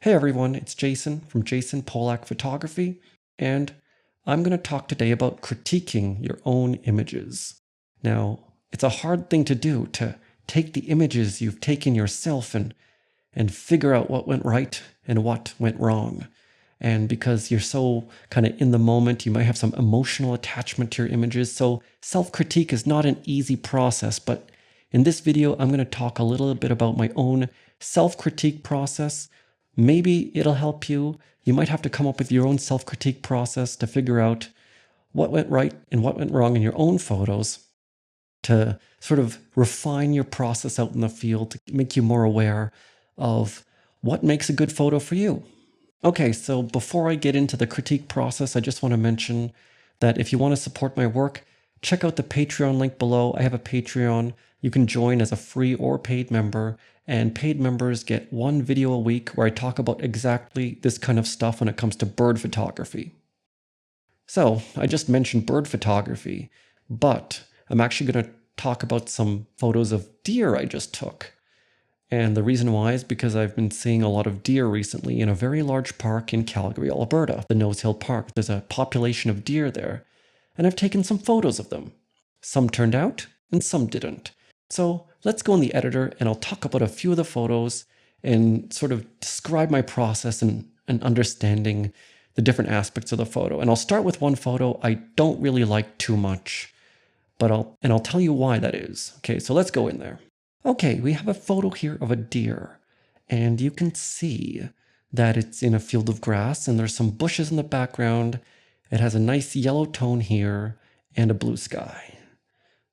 Hey everyone, it's Jason from Jason Polak Photography, and I'm going to talk today about critiquing your own images. Now, it's a hard thing to do, to take the images you've taken yourself and figure out what went right and what went wrong. And because you're so kind of in the moment, you might have some emotional attachment to your images. So self-critique is not an easy process, but in this video, I'm going to talk a little bit about my own self-critique process. Maybe it'll help you. You might have to come up with your own self-critique process to figure out what went right and what went wrong in your own photos, to sort of refine your process out in the field, to make you more aware of what makes a good photo for you. Okay, so before I get into the critique process, I just want to mention that if you want to support my work, check out the Patreon link below. I have a Patreon. You can join as a free or paid member, and paid members get one video a week where I talk about exactly this kind of stuff when it comes to bird photography. So, I just mentioned bird photography, but I'm actually going to talk about some photos of deer I just took. And the reason why is because I've been seeing a lot of deer recently in a very large park in Calgary, Alberta, the Nose Hill Park. There's a population of deer there, and I've taken some photos of them. Some turned out, and some didn't. So let's go in the editor, and I'll talk about a few of the photos and sort of describe my process and understanding the different aspects of the photo. And I'll start with one photo I don't really like too much, but I'll tell you why that is. Okay, so let's go in there. Okay, we have a photo here of a deer, and you can see that it's in a field of grass, and there's some bushes in the background. It has a nice yellow tone here and a blue sky.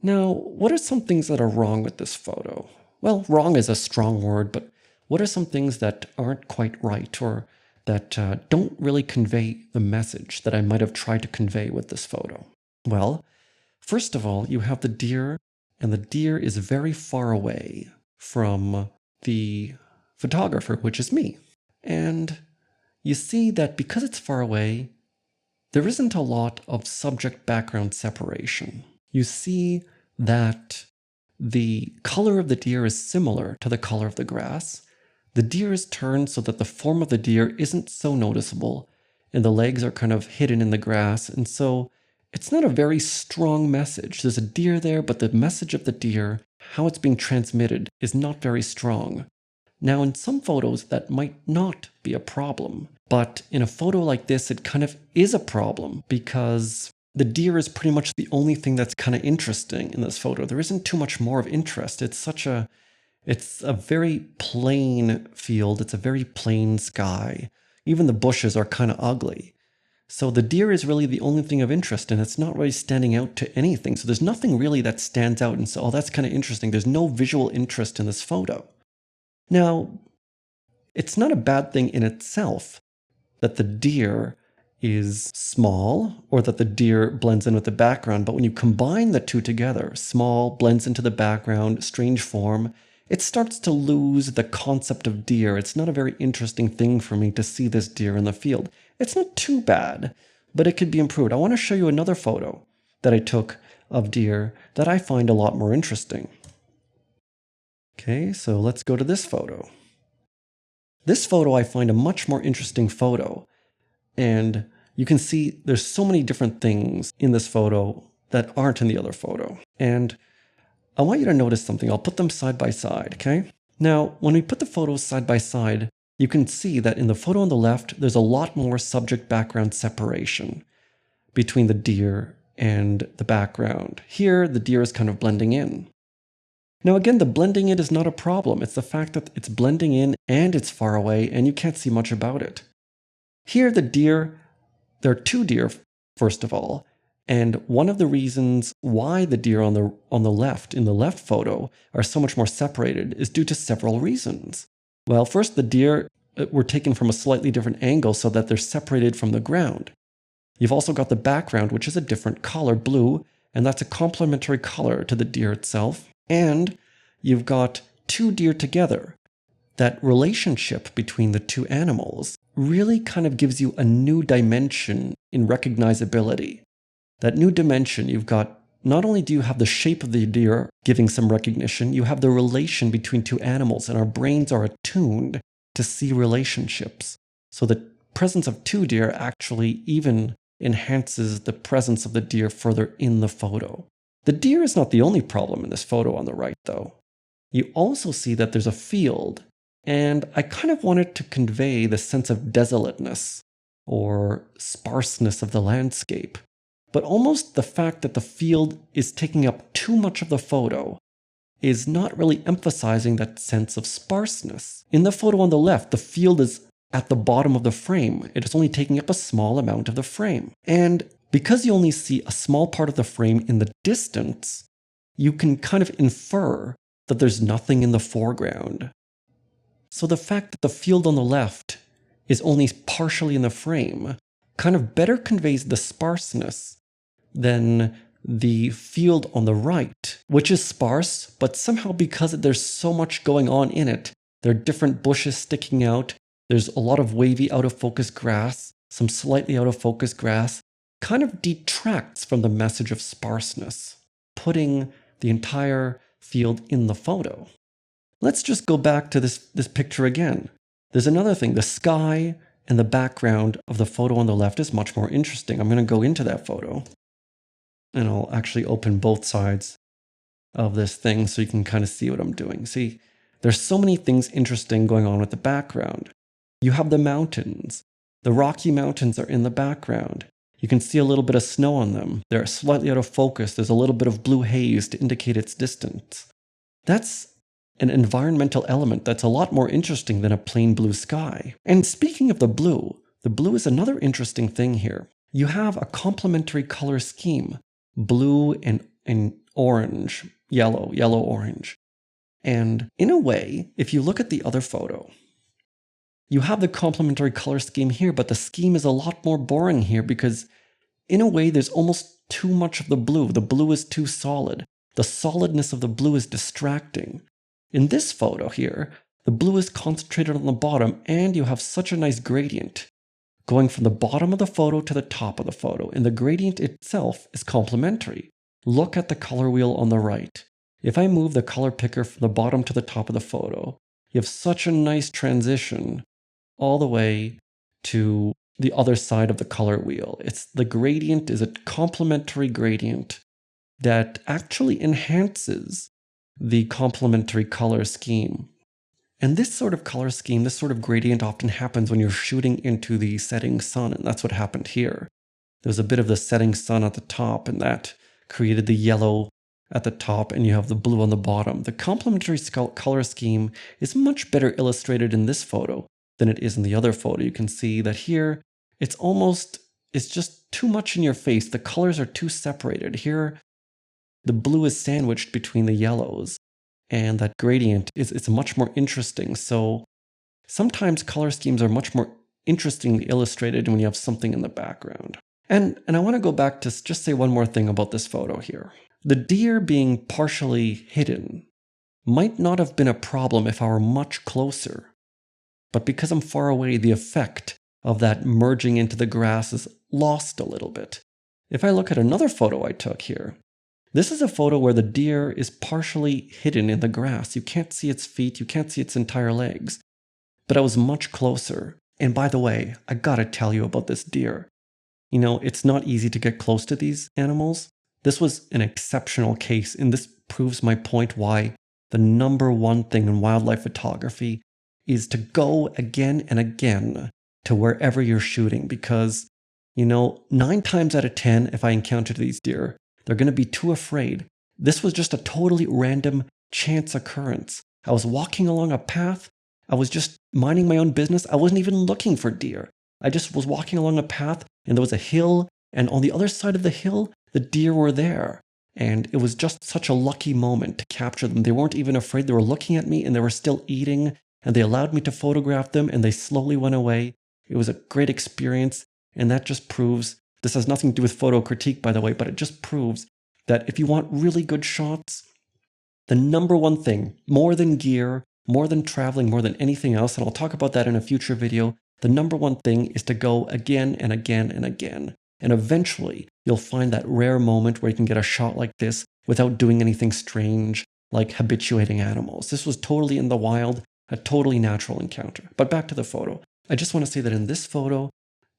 Now, what are some things that are wrong with this photo? Well, wrong is a strong word, but what are some things that aren't quite right, or that don't really convey the message that I might have tried to convey with this photo? Well, first of all, you have the deer, and the deer is very far away from the photographer, which is me. And you see that because it's far away, there isn't a lot of subject-background separation. You see that the color of the deer is similar to the color of the grass. The deer is turned so that the form of the deer isn't so noticeable, and the legs are kind of hidden in the grass, and so it's not a very strong message. There's a deer there, but the message of the deer, how it's being transmitted, is not very strong. Now, in some photos, that might not be a problem, but in a photo like this, it kind of is a problem because the deer is pretty much the only thing that's kind of interesting in this photo. There isn't too much more of interest. It's a very plain field. It's a very plain sky. Even the bushes are kind of ugly. So the deer is really the only thing of interest, and it's not really standing out to anything. So there's nothing really that stands out and says, oh, that's kind of interesting. There's no visual interest in this photo. Now, it's not a bad thing in itself that the deer is small or that the deer blends in with the background, but when you combine the two together, small blends into the background, strange form, it starts to lose the concept of deer. It's not a very interesting thing for me to see this deer in the field. It's not too bad, but it could be improved. I want to show you another photo that I took of deer that I find a lot more interesting. Okay, so let's go to this photo. This photo I find a much more interesting photo, and you can see there's so many different things in this photo that aren't in the other photo. And I want you to notice something. I'll put them side by side, okay? Now, when we put the photos side by side, you can see that in the photo on the left, there's a lot more subject-background separation between the deer and the background. Here, the deer is kind of blending in. Now again, the blending in is not a problem. It's the fact that it's blending in and it's far away and you can't see much about it. Here, the deer, there are two deer, first of all. And one of the reasons why the deer on the left, in the left photo, are so much more separated is due to several reasons. Well, first, the deer were taken from a slightly different angle so that they're separated from the ground. You've also got the background, which is a different color, blue, and that's a complementary color to the deer itself. And you've got two deer together. That relationship between the two animals really kind of gives you a new dimension in recognizability. That new dimension, you've got, not only do you have the shape of the deer giving some recognition, you have the relation between two animals, and our brains are attuned to see relationships. So the presence of two deer actually even enhances the presence of the deer further in the photo. The deer is not the only problem in this photo on the right, though. You also see that there's a field, and I kind of wanted to convey the sense of desolateness or sparseness of the landscape, but almost the fact that the field is taking up too much of the photo is not really emphasizing that sense of sparseness. In the photo on the left, the field is at the bottom of the frame. It is only taking up a small amount of the frame. And because you only see a small part of the frame in the distance, you can kind of infer that there's nothing in the foreground. So the fact that the field on the left is only partially in the frame kind of better conveys the sparseness than the field on the right, which is sparse, but somehow because there's so much going on in it, there are different bushes sticking out, there's a lot of wavy out of focus grass, some slightly out of focus grass, kind of detracts from the message of sparseness, putting the entire field in the photo. Let's just go back to this picture again. There's another thing. The sky and the background of the photo on the left is much more interesting. I'm going to go into that photo, and I'll actually open both sides of this thing so you can kind of see what I'm doing. See, there's so many things interesting going on with the background. You have the mountains. The Rocky Mountains are in the background. You can see a little bit of snow on them. They're slightly out of focus. There's a little bit of blue haze to indicate its distance. That's an environmental element that's a lot more interesting than a plain blue sky. And speaking of the blue is another interesting thing here. You have a complementary color scheme, blue and orange, yellow, orange. And in a way, if you look at the other photo, you have the complementary color scheme here, but the scheme is a lot more boring here because in a way, there's almost too much of the blue. The blue is too solid. The solidness of the blue is distracting. In this photo here, the blue is concentrated on the bottom, and you have such a nice gradient going from the bottom of the photo to the top of the photo, and the gradient itself is complementary. Look at the color wheel on the right. If I move the color picker from the bottom to the top of the photo, you have such a nice transition all the way to the other side of the color wheel. The gradient is a complementary gradient that actually enhances the complementary color scheme. And this sort of color scheme, this sort of gradient often happens when you're shooting into the setting sun, and that's what happened here. There's a bit of the setting sun at the top, and that created the yellow at the top, and you have the blue on the bottom. The complementary color scheme is much better illustrated in this photo than it is in the other photo. You can see that here, it's just too much in your face. The colors are too separated. Here, the blue is sandwiched between the yellows, and that gradient it's much more interesting. So sometimes color schemes are much more interestingly illustrated when you have something in the background. And I want to go back to just say one more thing about this photo here. The deer being partially hidden might not have been a problem if I were much closer. But because I'm far away, the effect of that merging into the grass is lost a little bit. If I look at another photo I took here, this is a photo where the deer is partially hidden in the grass. You can't see its feet, you can't see its entire legs. But I was much closer. And by the way, I gotta tell you about this deer. You know, it's not easy to get close to these animals. This was an exceptional case, and this proves my point why the number one thing in wildlife photography is to go again and again to wherever you're shooting, because, 9 times out of 10, if I encounter these deer, they're going to be too afraid. This was just a totally random chance occurrence. I was walking along a path. I was just minding my own business. I wasn't even looking for deer. I just was walking along a path, and there was a hill, and on the other side of the hill, the deer were there. And it was just such a lucky moment to capture them. They weren't even afraid. They were looking at me, and they were still eating, and they allowed me to photograph them, and they slowly went away. It was a great experience, and that just proves, this has nothing to do with photo critique, by the way, but it just proves that if you want really good shots, the number one thing, more than gear, more than traveling, more than anything else, and I'll talk about that in a future video, the number one thing is to go again and again and again. And eventually, you'll find that rare moment where you can get a shot like this without doing anything strange, like habituating animals. This was totally in the wild. a totally natural encounter. But back to the photo. I just want to say that in this photo,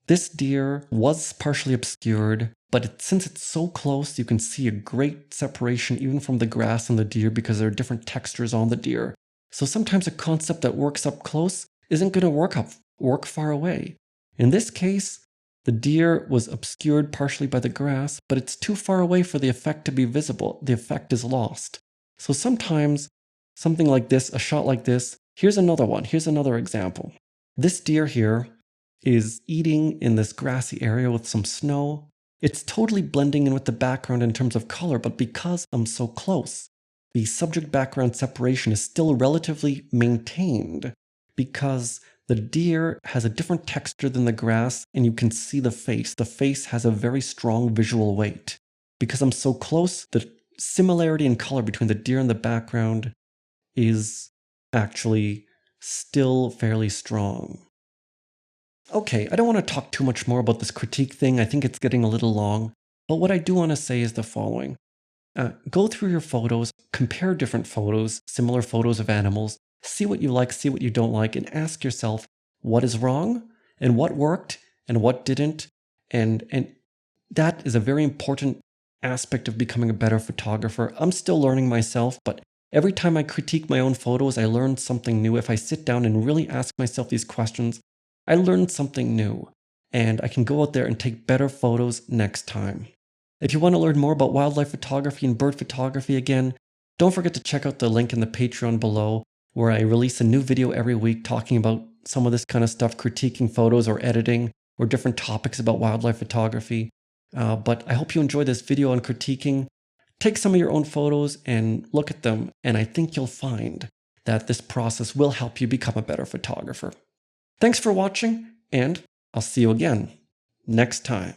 this deer was partially obscured, but since it's so close, you can see a great separation even from the grass and the deer because there are different textures on the deer. So sometimes a concept that works up close isn't going to work far away. In this case, the deer was obscured partially by the grass, but it's too far away for the effect to be visible. The effect is lost. So sometimes something like this, a shot like this, here's another one. Here's another example. This deer here is eating in this grassy area with some snow. It's totally blending in with the background in terms of color, but because I'm so close, the subject-background separation is still relatively maintained because the deer has a different texture than the grass, and you can see the face. The face has a very strong visual weight. Because I'm so close, the similarity in color between the deer and the background is actually still fairly strong. Okay, I don't want to talk too much more about this critique thing. I think it's getting a little long. But what I do want to say is the following. Go through your photos, compare different photos, similar photos of animals, see what you like, see what you don't like, and ask yourself what is wrong and what worked and what didn't. And that is a very important aspect of becoming a better photographer. I'm still learning myself, but every time I critique my own photos, I learn something new. If I sit down and really ask myself these questions, I learned something new, and I can go out there and take better photos next time. If you want to learn more about wildlife photography and bird photography again, don't forget to check out the link in the Patreon below, where I release a new video every week talking about some of this kind of stuff, critiquing photos or editing, or different topics about wildlife photography. But I hope you enjoyed this video on critiquing. Take some of your own photos and look at them, and I think you'll find that this process will help you become a better photographer. Thanks for watching, and I'll see you again next time.